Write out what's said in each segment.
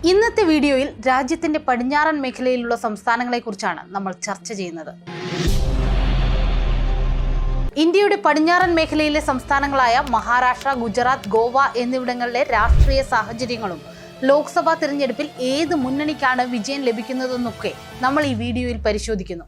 ഇന്നത്തെ വീഡിയോയിൽ രാജ്യത്തിന്റെ പടിഞ്ഞാറൻ മേഖലയിലുള്ള സംസ്ഥാനങ്ങളെക്കുറിച്ചാണ് നമ്മൾ ചർച്ച ചെയ്യുന്നത്. ഇന്ത്യയുടെ പടിഞ്ഞാറൻ മേഖലയിലെ സംസ്ഥാനങ്ങളായ മഹാരാഷ്ട്ര, ഗുജറാത്ത്, ഗോവ എന്നിവിടങ്ങളിലെ രാഷ്ട്രീയ സാഹചര്യങ്ങളും ലോക്സഭാ തിരഞ്ഞെടുപ്പിൽ ഏത് മുന്നണിക്കാണ് വിജയം ലഭിക്കുന്നതെന്നൊക്കെ നമ്മൾ ഈ വീഡിയോയിൽ പരിശോധിക്കുന്നു.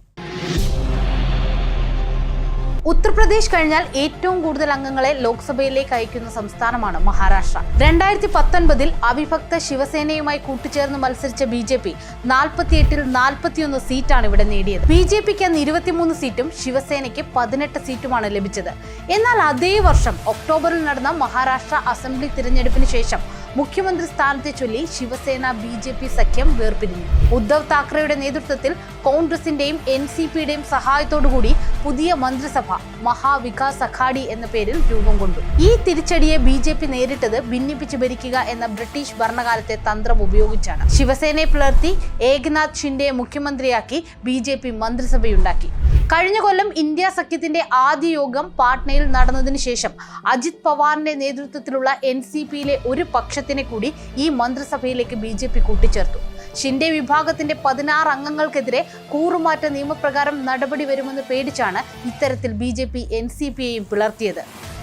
ഉത്തർപ്രദേശ് കഴിഞ്ഞാൽ ഏറ്റവും കൂടുതൽ അംഗങ്ങളെ ലോക്സഭയിലേക്ക് അയക്കുന്ന സംസ്ഥാനമാണ് മഹാരാഷ്ട്ര. 2019 അവിഭക്ത ശിവസേനയുമായി കൂട്ടുചേർന്ന് മത്സരിച്ച BJP 48-ൽ 41 സീറ്റാണ് ഇവിടെ നേടിയത്. BJPക്ക് അന്ന് 23 സീറ്റും ശിവസേനയ്ക്ക് 18 സീറ്റുമാണ് ലഭിച്ചത്. എന്നാൽ അതേ വർഷം ഒക്ടോബറിൽ നടന്ന മഹാരാഷ്ട്ര അസംബ്ലി തിരഞ്ഞെടുപ്പിന് ശേഷം മുഖ്യമന്ത്രി സ്ഥാനത്തെ ചൊല്ലി ശിവസേന BJP സഖ്യം വേർപിരിഞ്ഞു. ഉദ്ധവ് താക്കറെയുടെ നേതൃത്വത്തിൽ കോൺഗ്രസിന്റെയും NCPയുടെയും സഹായത്തോടുകൂടി പുതിയ മന്ത്രിസഭ മഹാവികാസ് അഘാഡി എന്ന പേരിൽ രൂപം കൊണ്ടു. ഈ തിരിച്ചടിയെ BJP നേരിട്ടത് ഭിന്നിപ്പിച്ച് ഭരിക്കുക എന്ന ബ്രിട്ടീഷ് ഭരണകാലത്തെ തന്ത്രം ഉപയോഗിച്ചാണ്. ശിവസേനയെ പിളർത്തി ഏകനാഥ് ഷിൻഡെയെ മുഖ്യമന്ത്രിയാക്കി BJP മന്ത്രിസഭയുണ്ടാക്കി. കഴിഞ്ഞ കൊല്ലം ഇന്ത്യ സഖ്യത്തിന്റെ ആദ്യ യോഗം പാട്നയിൽ നടന്നതിനു ശേഷം അജിത് പവാറിന്റെ നേതൃത്വത്തിലുള്ള NCPയിലെ ഒരു പക്ഷത്തിനെ കൂടി ഈ മന്ത്രിസഭയിലേക്ക് BJP കൂട്ടിച്ചേർത്തു. ഷിൻഡെ വിഭാഗത്തിന്റെ 16 അംഗങ്ങൾക്കെതിരെ കൂറുമാറ്റ നിയമപ്രകാരം നടപടി വരുമെന്ന് പേടിച്ചാണ് ഇത്തരത്തിൽ BJP NCPയെയും പിളർത്തിയത്.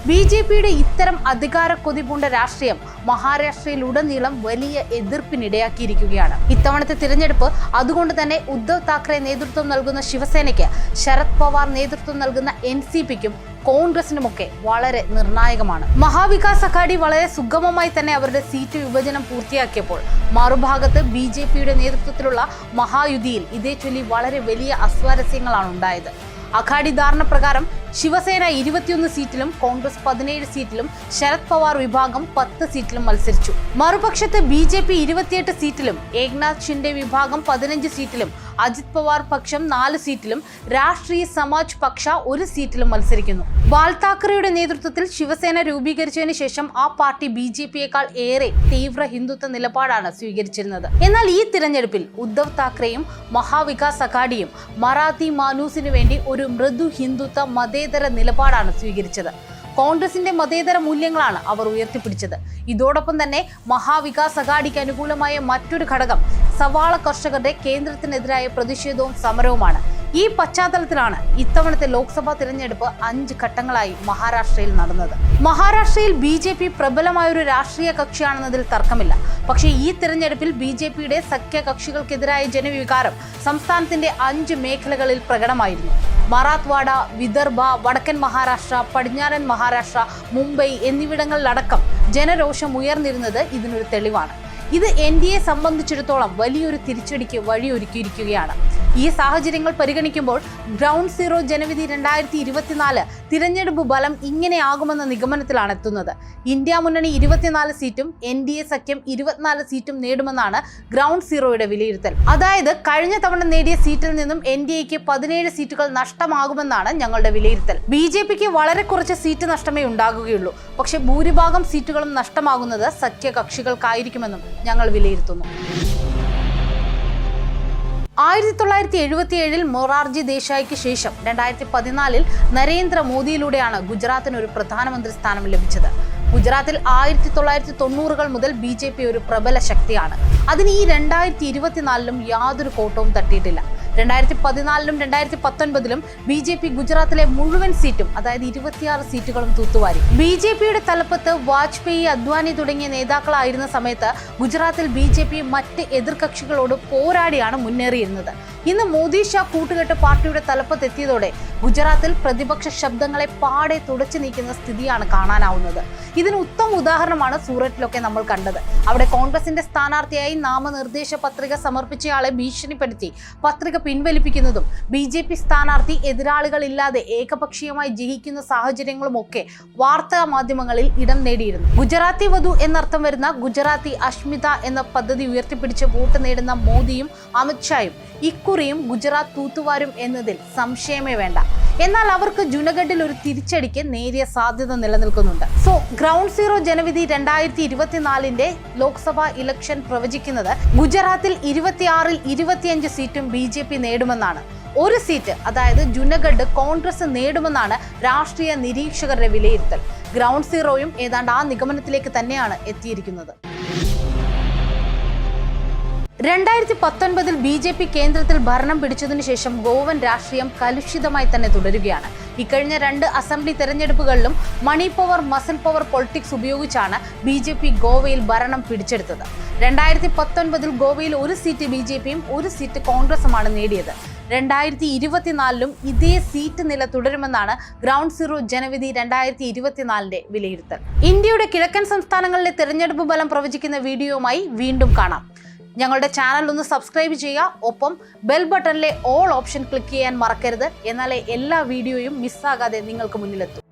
BJPയുടെ ഇത്തരം അധികാര കൊതിപൂണ്ട രാഷ്ട്രീയം മഹാരാഷ്ട്രയിലുടനീളം വലിയ എതിർപ്പിനിടയാക്കിയിരിക്കുകയാണ്. ഇത്തവണത്തെ തിരഞ്ഞെടുപ്പ് അതുകൊണ്ട് തന്നെ ഉദ്ധവ് താക്കറെ നേതൃത്വം നൽകുന്ന ശിവസേനയ്ക്ക്, ശരത് പവാർ നേതൃത്വം നൽകുന്ന NCPക്കും കോൺഗ്രസിനുമൊക്കെ വളരെ നിർണായകമാണ്. മഹാവികാസ് അഘാഡി വളരെ സുഗമമായി തന്നെ അവരുടെ സീറ്റ് വിഭജനം പൂർത്തിയാക്കിയപ്പോൾ മറുഭാഗത്ത് BJPയുടെ നേതൃത്വത്തിലുള്ള മഹായുതിയിൽ ഇതേ ചൊല്ലി വളരെ വലിയ അസ്വാരസ്യങ്ങളാണ് ഉണ്ടായത്. അഘാഡി ധാരണ പ്രകാരം ശിവസേന 21 സീറ്റിലും കോൺഗ്രസ് 17 സീറ്റിലും ശരത് പവാർ വിഭാഗം 10 സീറ്റിലും മത്സരിച്ചു. മറുപക്ഷത്ത് BJP 28 സീറ്റിലും ഏകനാഥ് ഷിൻഡെ വിഭാഗം 15 സീറ്റിലും അജിത് പവാർ പക്ഷം 4 സീറ്റിലും രാഷ്ട്രീയ സമാജ് പക്ഷ 1 സീറ്റിലും മത്സരിക്കുന്നു. ബാൽ താക്കറെയുടെ നേതൃത്വത്തിൽ ശിവസേന രൂപീകരിച്ചതിന് ശേഷം ആ പാർട്ടി BJPയേക്കാൾ ഏറെ തീവ്ര ഹിന്ദുത്വ നിലപാടാണ് സ്വീകരിച്ചിരുന്നത്. എന്നാൽ ഈ തിരഞ്ഞെടുപ്പിൽ ഉദ്ധവ് താക്കറെയും മഹാവികാസ് അഘാഡിയും മറാത്തി മാനൂസിനു വേണ്ടി ഒരു മൃദു ഹിന്ദുത്വ മതേതര നിലപാടാണ് സ്വീകരിച്ചത്. കോൺഗ്രസിന്റെ മതേതര മൂല്യങ്ങളാണ് അവർ ഉയർത്തിപ്പിടിച്ചത്. ഇതോടൊപ്പം തന്നെ മഹാവികാസ് അഘാഡിക്ക് അനുകൂലമായ മറ്റൊരു ഘടകം സവാള കർഷകരുടെ കേന്ദ്രത്തിനെതിരായ പ്രതിഷേധവും സമരവുമാണ്. ഈ പശ്ചാത്തലത്തിലാണ് ഇത്തവണത്തെ ലോക്സഭാ തിരഞ്ഞെടുപ്പ് 5 ഘട്ടങ്ങളായി മഹാരാഷ്ട്രയിൽ നടന്നത്. മഹാരാഷ്ട്രയിൽ BJP പ്രബലമായൊരു രാഷ്ട്രീയ കക്ഷിയാണെന്നതിൽ തർക്കമില്ല. പക്ഷേ ഈ തിരഞ്ഞെടുപ്പിൽ BJPയുടെ സഖ്യകക്ഷികൾക്കെതിരായ ജനവികാരം സംസ്ഥാനത്തിന്റെ 5 മേഖലകളിൽ പ്രകടമായിരുന്നു. മറാത്ത്വാഡ, വിദർഭ, വടക്കൻ മഹാരാഷ്ട്ര, പടിഞ്ഞാറൻ മഹാരാഷ്ട്ര, മുംബൈ എന്നിവിടങ്ങളിലടക്കം ജനരോഷം ഉയർന്നിരുന്നത് ഇതിനൊരു തെളിവാണ്. ഇത് NDA സംബന്ധിച്ചിടത്തോളം വലിയൊരു തിരിച്ചടിക്ക് വഴിയൊരുക്കിയിരിക്കുകയാണ്. ഈ സാഹചര്യങ്ങൾ പരിഗണിക്കുമ്പോൾ ഗ്രൗണ്ട് സീറോ ജനവിധി 2024 തിരഞ്ഞെടുപ്പ് ഫലം ഇങ്ങനെയാകുമെന്ന നിഗമനത്തിലാണ് എത്തുന്നത്. ഇന്ത്യ മുന്നണി 24 സീറ്റും NDA സഖ്യം 24 സീറ്റും നേടുമെന്നാണ് ഗ്രൗണ്ട് സീറോയുടെ വിലയിരുത്തൽ. അതായത് കഴിഞ്ഞ തവണ നേടിയ സീറ്റിൽ നിന്നും NDAക്ക് 17 സീറ്റുകൾ നഷ്ടമാകുമെന്നാണ് ഞങ്ങളുടെ വിലയിരുത്തൽ. BJPക്ക് വളരെ കുറച്ച് സീറ്റ് നഷ്ടമേ ഉണ്ടാകുകയുള്ളൂ. പക്ഷേ ഭൂരിഭാഗം സീറ്റുകളും നഷ്ടമാകുന്നത് സഖ്യകക്ഷികൾക്കായിരിക്കുമെന്നും ഞങ്ങൾ വിലയിരുത്തുന്നു. 1977 മൊറാർജി ദേശായിക്ക് ശേഷം 2014 നരേന്ദ്രമോദിയിലൂടെയാണ് ഗുജറാത്തിന് ഒരു പ്രധാനമന്ത്രി സ്ഥാനം ലഭിച്ചത്. ഗുജറാത്തിൽ 1990കൾ മുതൽ BJP ഒരു പ്രബല ശക്തിയാണ്. അതിന് ഈ 2024ലും യാതൊരു കോട്ടവും തട്ടിയിട്ടില്ല. 2014ലും 2019ലും BJP ഗുജറാത്തിലെ മുഴുവൻ സീറ്റും, അതായത് 26 സീറ്റുകളും തൂത്തുവാരി. BJPയുടെ തലപ്പത്ത് വാജ്പേയി, അദ്വാനി തുടങ്ങിയ നേതാക്കളായിരുന്ന സമയത്ത് ഗുജറാത്തിൽ BJP മറ്റ് എതിർകക്ഷികളോട് പോരാടിയാണ് മുന്നേറിയിരുന്നത്. ഇന്ന് മോദി ഷാ കൂട്ടുകെട്ട് പാർട്ടിയുടെ തലപ്പത്തെത്തിയതോടെ ഗുജറാത്തിൽ പ്രതിപക്ഷ ശബ്ദങ്ങളെ പാടെ തുടച്ചു നീക്കുന്ന സ്ഥിതിയാണ് കാണാനാവുന്നത്. ഇതിന് ഉത്തമ ഉദാഹരണമാണ് സൂററ്റിലൊക്കെ നമ്മൾ കണ്ടത്. അവിടെ കോൺഗ്രസിന്റെ സ്ഥാനാർത്ഥിയായി നാമനിർദ്ദേശ പത്രിക സമർപ്പിച്ചയാളെ ഭീഷണിപ്പെടുത്തി പത്രിക പിൻവലിപ്പിക്കുന്നതും BJP സ്ഥാനാർത്ഥി എതിരാളികളില്ലാതെ ഏകപക്ഷീയമായി ജയിക്കുന്ന സാഹചര്യങ്ങളുമൊക്കെ വാർത്താ മാധ്യമങ്ങളിൽ ഇടം നേടിയിരുന്നു. ഗുജറാത്തി വധു എന്നർത്ഥം വരുന്ന ഗുജറാത്തി അഷ്മിത എന്ന പദ്ധതി ഉയർത്തിപ്പിടിച്ച് വോട്ട് നേടുന്ന മോദിയും അമിത്ഷായും ഇക്കുറിയും ഗുജറാത്ത് തൂത്തുവാരും എന്നതിൽ സംശയമേ വേണ്ട. എന്നാൽ അവർക്ക് ജുനഗഡിൽ ഒരു തിരിച്ചടിക്ക് നേരിയ സാധ്യത നിലനിൽക്കുന്നുണ്ട്. ഗ്രൗണ്ട് സീറോ ജനവിധി 2024ന്റെ ലോക്സഭാ ഇലക്ഷൻ പ്രവചിക്കുന്നത് ഗുജറാത്തിൽ 26ൽ 25 സീറ്റും BJP നേടുമെന്നാണ്. ഒരു സീറ്റ്, അതായത് ജുനഗഡ്, കോൺഗ്രസ് നേടുമെന്നാണ് രാഷ്ട്രീയ നിരീക്ഷകരുടെ വിലയിരുത്തൽ. ഗ്രൗണ്ട് സീറോയും ഏതാണ്ട് ആ നിഗമനത്തിലേക്ക് തന്നെയാണ് എത്തിയിരിക്കുന്നത്. 2019 BJP കേന്ദ്രത്തിൽ ഭരണം പിടിച്ചതിനു ശേഷം ഗോവൻ രാഷ്ട്രീയം കലുഷിതമായി തന്നെ തുടരുകയാണ്. ഇക്കഴിഞ്ഞ 2 അസംബ്ലി തെരഞ്ഞെടുപ്പുകളിലും money power, muscle power politics ഉപയോഗിച്ചാണ് BJP ഗോവയിൽ ഭരണം പിടിച്ചെടുത്തത്. 2019 ഗോവയിൽ 1 സീറ്റ് BJPയും 1 സീറ്റ് കോൺഗ്രസുമാണ് നേടിയത്. 2024 ഇതേ സീറ്റ് നില തുടരുമെന്നാണ് ഗ്രൗണ്ട് സീറോ ജനവിധി 2024 വിലയിരുത്തൽ. ഇന്ത്യയുടെ കിഴക്കൻ സംസ്ഥാനങ്ങളിലെ തെരഞ്ഞെടുപ്പ് ഫലം പ്രവചിക്കുന്ന വീഡിയോയുമായി വീണ്ടും കാണാം. ഞങ്ങളുടെ ചാനൽ ഒന്ന് സബ്സ്ക്രൈബ് ചെയ്യുക. ഒപ്പം ബെൽ ബട്ടണിലെ ഓൾ ഓപ്ഷൻ ക്ലിക്ക് ചെയ്യാൻ മറക്കരുത്. എന്നാലേ എല്ലാ വീഡിയോയും മിസ്സാകാതെ നിങ്ങൾക്ക് മുന്നിലെത്തും.